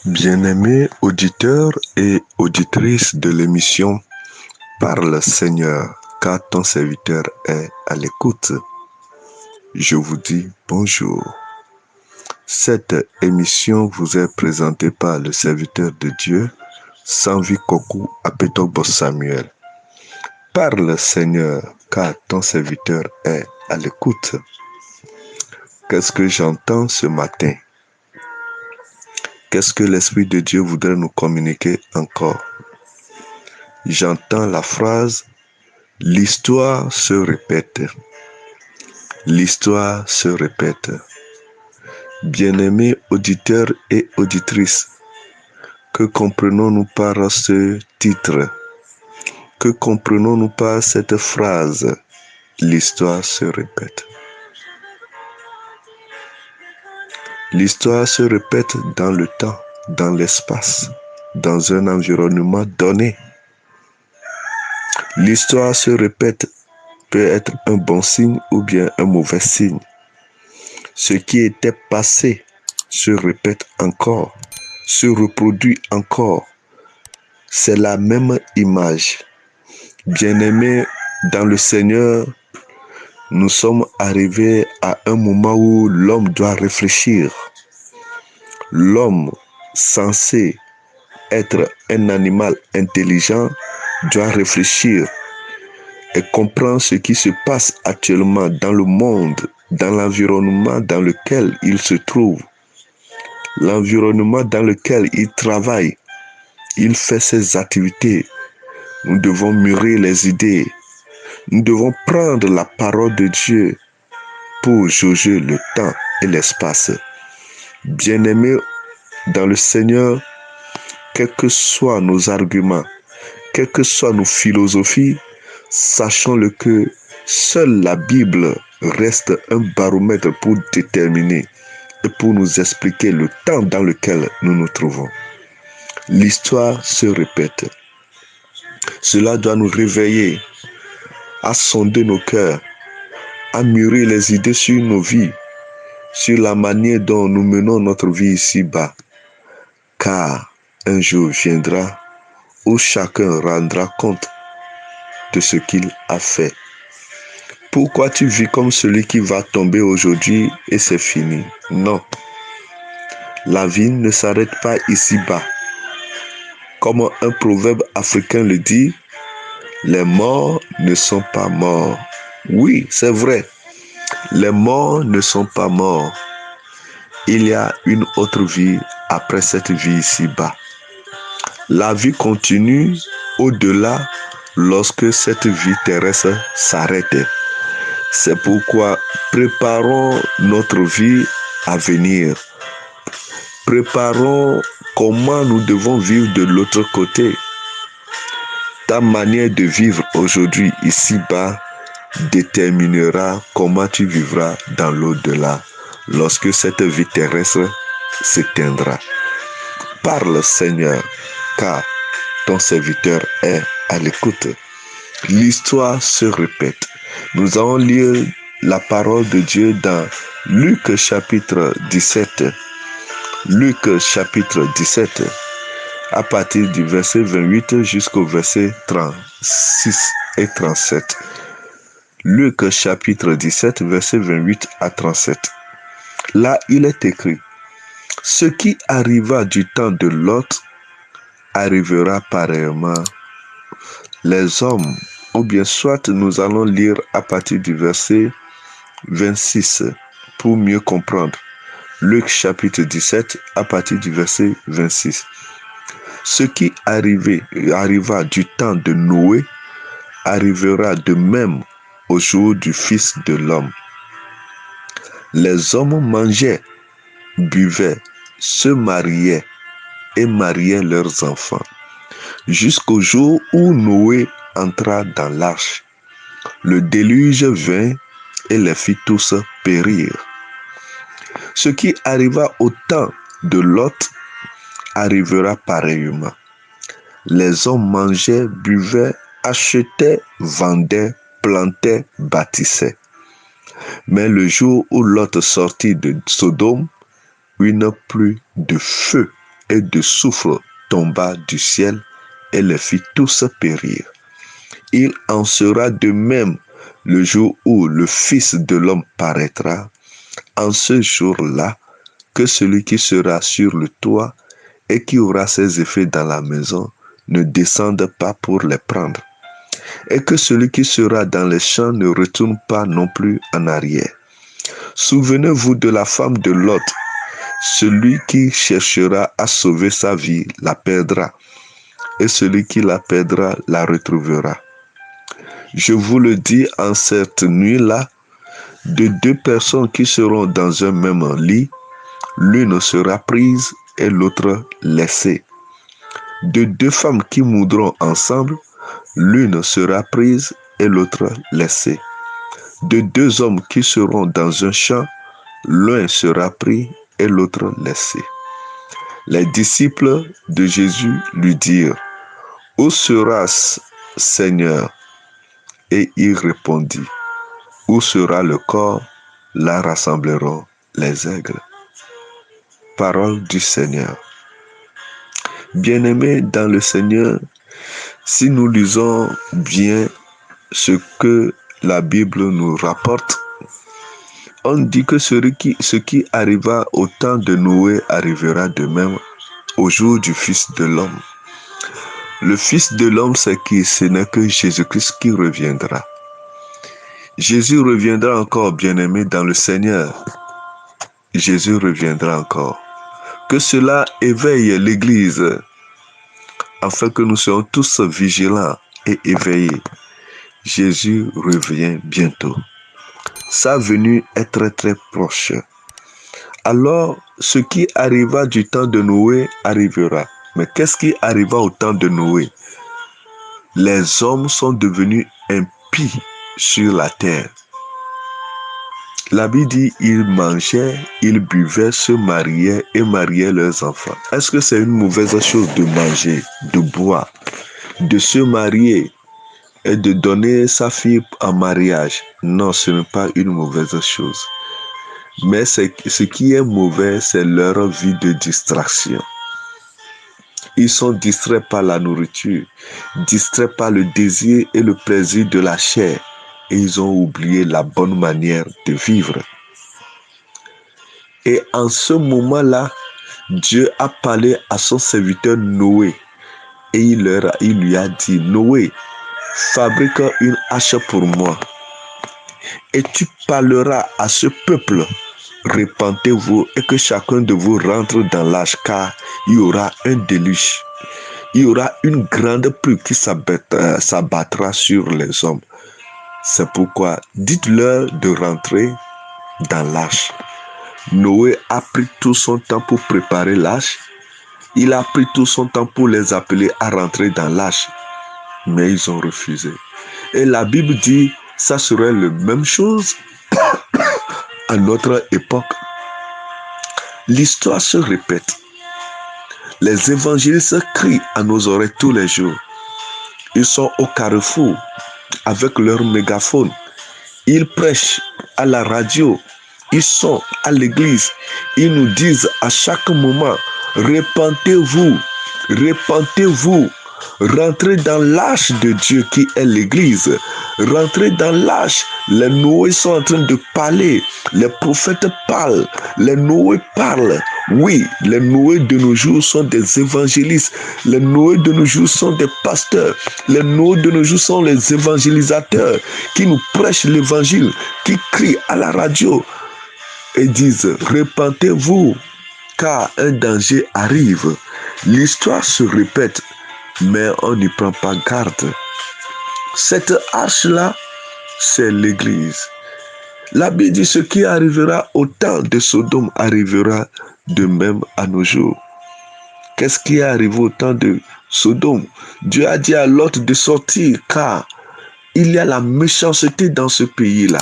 Bien-aimés auditeurs et auditrices de l'émission Parle Seigneur, car ton serviteur est à l'écoute. Je vous dis bonjour. Cette émission vous est présentée par le serviteur de Dieu, Sanvi Koku Apetogbo Samuel. Parle Seigneur, car ton serviteur est à l'écoute. Qu'est-ce que j'entends ce matin? Qu'est-ce que l'Esprit de Dieu voudrait nous communiquer encore? J'entends la phrase « L'histoire se répète ». L'histoire se répète. Bien-aimés auditeurs et auditrices, que comprenons-nous par ce titre? Que comprenons-nous par cette phrase « L'histoire se répète ». L'histoire se répète dans le temps, dans l'espace, dans un environnement donné. L'histoire se répète peut être un bon signe ou bien un mauvais signe. Ce qui était passé se répète encore, se reproduit encore. C'est la même image. Bien-aimés dans le Seigneur, nous sommes arrivés à un moment où l'homme doit réfléchir. L'homme censé être un animal intelligent doit réfléchir et comprendre ce qui se passe actuellement dans le monde, dans l'environnement dans lequel il se trouve, l'environnement dans lequel il travaille, il fait ses activités. Nous devons mûrir les idées. Nous devons prendre la parole de Dieu pour jauger le temps et l'espace. Bien-aimés dans le Seigneur, quels que soient nos arguments, quelles que soient nos philosophies, sachons-le que seule la Bible reste un baromètre pour déterminer et pour nous expliquer le temps dans lequel nous nous trouvons. L'histoire se répète. Cela doit nous réveiller à sonder nos cœurs, à mûrir les idées sur nos vies, sur la manière dont nous menons notre vie ici-bas. Car un jour viendra où chacun rendra compte de ce qu'il a fait. Pourquoi tu vis comme celui qui va tomber aujourd'hui et c'est fini? Non. La vie ne s'arrête pas ici-bas. Comme un proverbe africain le dit, les morts ne sont pas morts. Oui, c'est vrai. Les morts ne sont pas morts. Il y a une autre vie après cette vie ici-bas. La vie continue au-delà lorsque cette vie terrestre s'arrête. C'est pourquoi préparons notre vie à venir. Préparons comment nous devons vivre de l'autre côté. Ta manière de vivre aujourd'hui ici-bas déterminera comment tu vivras dans l'au-delà lorsque cette vie terrestre s'éteindra. Parle Seigneur, car ton serviteur est à l'écoute. L'histoire se répète. Nous allons lire la parole de Dieu dans Luc chapitre 17. Luc chapitre 17, à partir du verset 28 jusqu'au verset 36 et 37. Luc chapitre 17, verset 28 à 37. Là, il est écrit: ce qui arriva du temps de Lot arrivera pareillement. Les hommes, ou bien soit nous allons lire à partir du verset 26 pour mieux comprendre. Luc chapitre 17 à partir du verset 26. Ce qui arriva du temps de Noé arrivera de même au jour du Fils de l'homme. Les hommes mangeaient, buvaient, se mariaient et mariaient leurs enfants, jusqu'au jour où Noé entra dans l'arche. Le déluge vint et les fit tous périr. Ce qui arriva au temps de Lot arrivera pareillement. Les hommes mangeaient, buvaient, achetaient, vendaient, plantaient, bâtissaient. Mais le jour où Lot sortit de Sodome, il n'y eut plus de feu et de soufre tomba du ciel et les fit tous périr. Il en sera de même le jour où le Fils de l'homme paraîtra. En ce jour-là, que celui qui sera sur le toit et qui aura ses effets dans la maison ne descende pas pour les prendre, et que celui qui sera dans les champs ne retourne pas non plus en arrière. Souvenez-vous de la femme de Lot. Celui qui cherchera à sauver sa vie la perdra, et celui qui la perdra la retrouvera. Je vous le dis, en cette nuit-là, de deux personnes qui seront dans un même lit, l'une sera prise et l'autre laissée. De deux femmes qui moudront ensemble, l'une sera prise et l'autre laissée. De deux hommes qui seront dans un champ, l'un sera pris et l'autre laissé. Les disciples de Jésus lui dirent: Où sera-ce, Seigneur? Et il répondit: Où sera le corps, là rassembleront les aigles. Parole du Seigneur. Bien-aimés dans le Seigneur, si nous lisons bien ce que la Bible nous rapporte, on dit que ce qui arriva au temps de Noé arrivera de même au jour du Fils de l'homme. Le Fils de l'homme, c'est qui? Ce n'est que Jésus-Christ qui reviendra. Jésus reviendra encore, bien-aimé dans le Seigneur. Jésus reviendra encore. Que cela éveille l'Église, afin que nous soyons tous vigilants et éveillés. Jésus revient bientôt. Sa venue est très très proche. Alors, ce qui arriva du temps de Noé arrivera. Mais qu'est-ce qui arriva au temps de Noé? Les hommes sont devenus impies sur la terre. La Bible dit, ils mangeaient, ils buvaient, se mariaient et mariaient leurs enfants. Est-ce que c'est une mauvaise chose de manger, de boire, de se marier et de donner sa fille en mariage? Non, ce n'est pas une mauvaise chose. Mais ce qui est mauvais, c'est leur vie de distraction. Ils sont distraits par la nourriture, distraits par le désir et le plaisir de la chair. Et ils ont oublié la bonne manière de vivre. Et en ce moment-là, Dieu a parlé à son serviteur Noé. Et il lui a dit: Noé, fabrique une hache pour moi. Et tu parleras à ce peuple: répentez-vous et que chacun de vous rentre dans l'arche, car il y aura un déluge. Il y aura une grande pluie qui s'abattra sur les hommes. C'est pourquoi dites-leur de rentrer dans l'arche. Noé a pris tout son temps pour préparer l'arche. Il a pris tout son temps pour les appeler à rentrer dans l'arche. Mais ils ont refusé. Et la Bible dit, ça serait la même chose à notre époque. L'histoire se répète. Les évangélistes crient à nos oreilles tous les jours. Ils sont au carrefour avec leur mégaphone. Ils prêchent à la radio. Ils sont à l'église. Ils nous disent à chaque moment: répentez-vous, répentez-vous. Rentrez dans l'arche de Dieu qui est l'église. Rentrez dans l'arche. Les Noé sont en train de parler. Les prophètes parlent. Les Noé parlent. Oui, les Noé de nos jours sont des évangélistes. Les Noé de nos jours sont des pasteurs. Les Noé de nos jours sont les évangélisateurs qui nous prêchent l'évangile, qui crient à la radio et disent: répentez-vous, car un danger arrive. L'histoire se répète, mais on n'y prend pas garde. Cette arche-là, c'est l'église. La Bible dit: ce qui arrivera au temps de Sodome arrivera de même à nos jours. Qu'est-ce qui est arrivé au temps de Sodome? Dieu a dit à Lot de sortir, car il y a la méchanceté dans ce pays-là.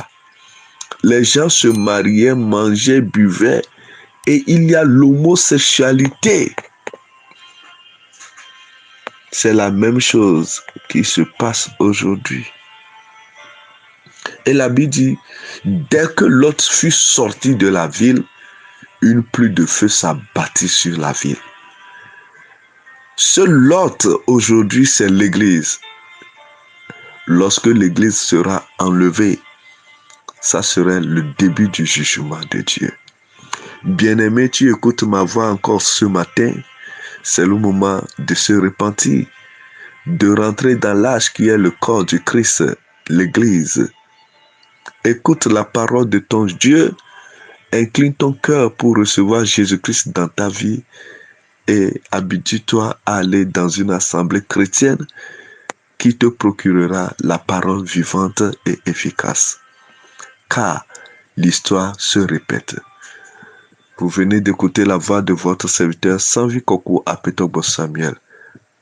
Les gens se mariaient, mangeaient, buvaient, et il y a l'homosexualité. C'est la même chose qui se passe aujourd'hui. Et la Bible dit, dès que Lot fut sorti de la ville, une pluie de feu s'abattit sur la ville. seul lot aujourd'hui, c'est l'Église. Lorsque l'Église sera enlevée, ça serait le début du jugement de Dieu. Bien-aimé, tu écoutes ma voix encore ce matin. C'est le moment de se repentir, de rentrer dans l'âge qui est le corps du Christ, l'Église. Écoute la parole de ton Dieu. Incline ton cœur pour recevoir Jésus-Christ dans ta vie et habitue-toi à aller dans une assemblée chrétienne qui te procurera la parole vivante et efficace. Car l'histoire se répète. Vous venez d'écouter la voix de votre serviteur Sanvi Kokou Apetogbo Samuel.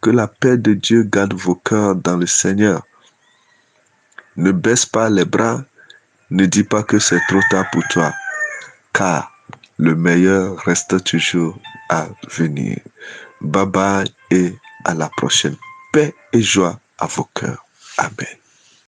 Que la paix de Dieu garde vos cœurs dans le Seigneur. Ne baisse pas les bras, ne dis pas que c'est trop tard pour toi, car le meilleur reste toujours à venir. Bye bye et à la prochaine. Paix et joie à vos cœurs. Amen.